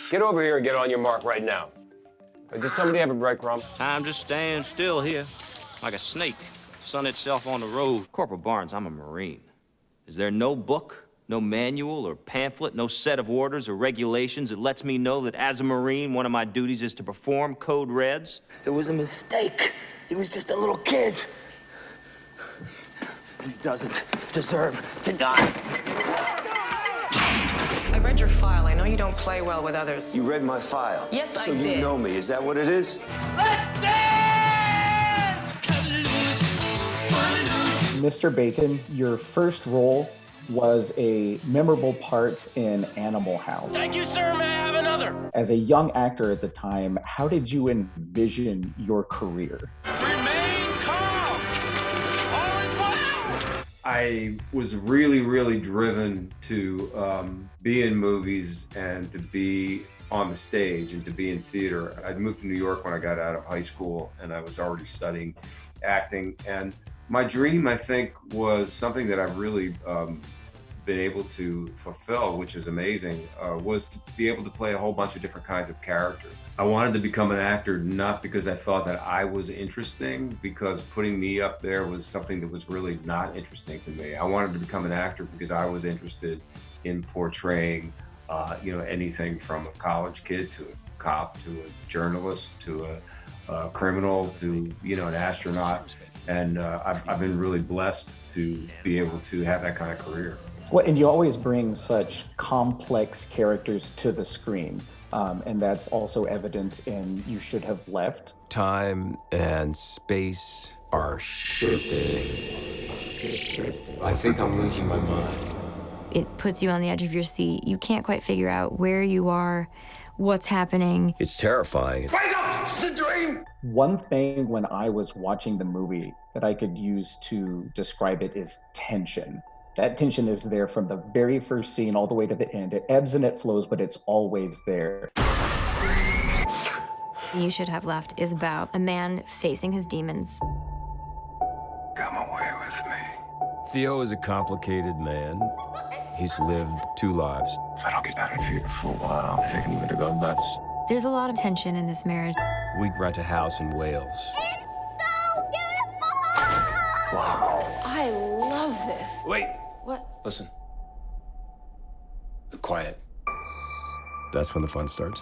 Get over here and get on your mark right now. Does somebody have a breadcrumb? Time just stands still here, like a snake, sun itself on the road. Corporal Barnes, I'm a Marine. Is there no book, no manual or pamphlet, no set of orders or regulations that lets me know that as a Marine, one of my duties is to perform Code Reds? It was a mistake. He was just a little kid. And he doesn't deserve to die. I read your file. I know you don't play well with others. You read my file? Yes, I did. So you know me. Is that what it is? Let's dance! Mr. Bacon, your first role was a memorable part in Animal House. Thank you, sir. May I have another? As a young actor at the time, how did you envision your career? Remain calm. All is well. I was really driven to be in movies and to be on the stage and to be in theater. I'd moved to New York when I got out of high school, and I was already studying acting. And my dream, I think, was something that I've really been able to fulfill, which is amazing, was to be able to play a whole bunch of different kinds of characters. I wanted to become an actor not because I thought that I was interesting, because putting me up there was something that was really not interesting to me. I wanted to become an actor because I was interested in portraying, anything from a college kid to a cop to a journalist to a criminal to, an astronaut. And I've been really blessed to be able to have that kind of career. Well, and you always bring such complex characters to the screen. And that's also evident in You Should Have Left. Time and space are shifting. I think I'm losing my mind. It puts you on the edge of your seat. You can't quite figure out where you are, what's happening. It's terrifying. Wake up! It's a dream! One thing when I was watching the movie that I could use to describe it is tension. That tension is there from the very first scene all the way to the end. It ebbs and it flows, but it's always there. You Should Have Left is about a man facing his demons. Come away with me. Theo is a complicated man. He's lived 2 lives. If I don't get out of here for a while, I think I'm gonna go nuts. There's a lot of tension in this marriage. We'd rent a house in Wales. It's so beautiful! Wow. I love this. Wait. What? Listen. Quiet. That's when the fun starts.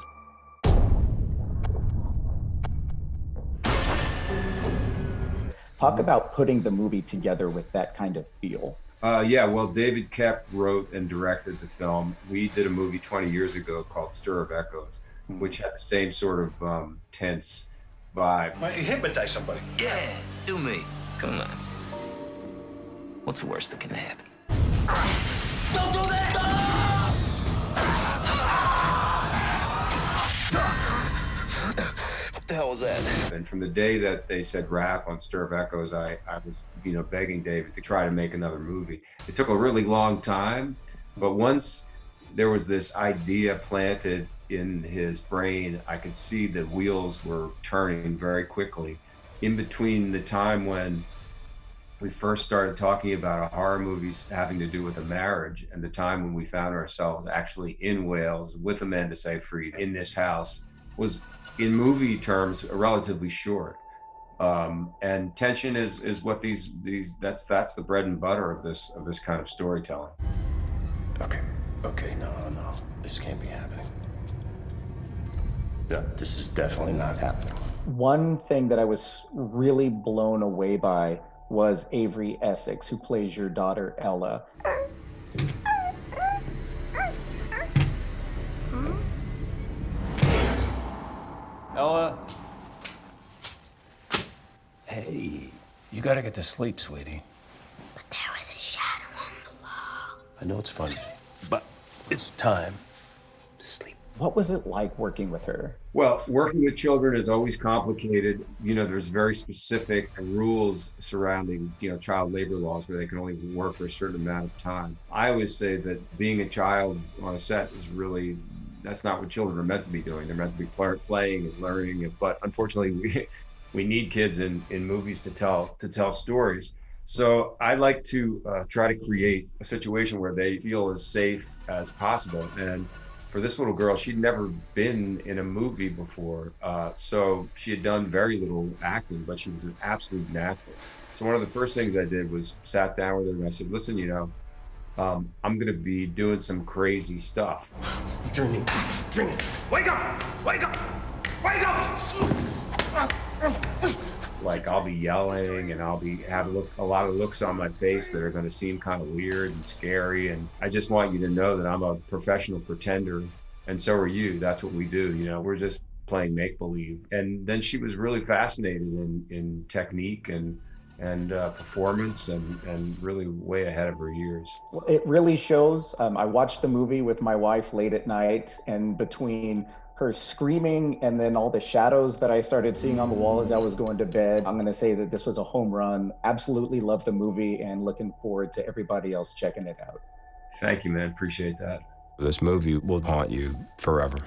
Talk about putting the movie together with that kind of feel. Well, David Koepp wrote and directed the film. We did a movie 20 years ago called Stir of Echoes, which had the same sort of tense vibe. Why don't you hypnotize somebody? Yeah, do me. Come on. What's the worst that can happen? Don't do that! What the hell was that? And from the day that they said wrap on Stir of Echoes, I was, begging David to try to make another movie. It took a really long time, but once there was this idea planted in his brain, I could see the wheels were turning very quickly. In between the time when we first started talking about horror movies having to do with a marriage and the time when we found ourselves actually in Wales with Amanda Seyfried in this house was, in movie terms, relatively short. And tension is what that's the bread and butter of this kind of storytelling. Okay, no, this can't be happening. No, this is definitely not happening. One thing that I was really blown away by was Avery Essex, who plays your daughter, Ella. Ella? Hey, you gotta get to sleep, sweetie. But there was a shadow on the wall. I know it's funny, but it's time to sleep. What was it like working with her? Well, working with children is always complicated. There's very specific rules surrounding, child labor laws where they can only work for a certain amount of time. I always say that being a child on a set is really, that's not what children are meant to be doing. They're meant to be playing and learning. But unfortunately, we need kids in movies to tell stories. So I like to try to create a situation where they feel as safe as possible. And For this little girl, she'd never been in a movie before, so she had done very little acting, but she was an absolute natural. So one of the first things I did was sat down with her and I said, listen, you know, I'm gonna be doing some crazy stuff. Dreaming. Wake up! Wake up! Wake up! Like I'll be yelling and I'll be have a lot of looks on my face that are gonna seem kind of weird and scary. And I just want you to know that I'm a professional pretender, and so are you. That's what we do, you know, we're just playing make-believe. And then she was really fascinated in technique and performance and really way ahead of her years. Well, it really shows. I watched the movie with my wife late at night, and between her screaming and then all the shadows that I started seeing on the wall as I was going to bed, I'm going to say that this was a home run. Absolutely loved the movie and looking forward to everybody else checking it out. Thank you, man. Appreciate that. This movie will haunt you forever.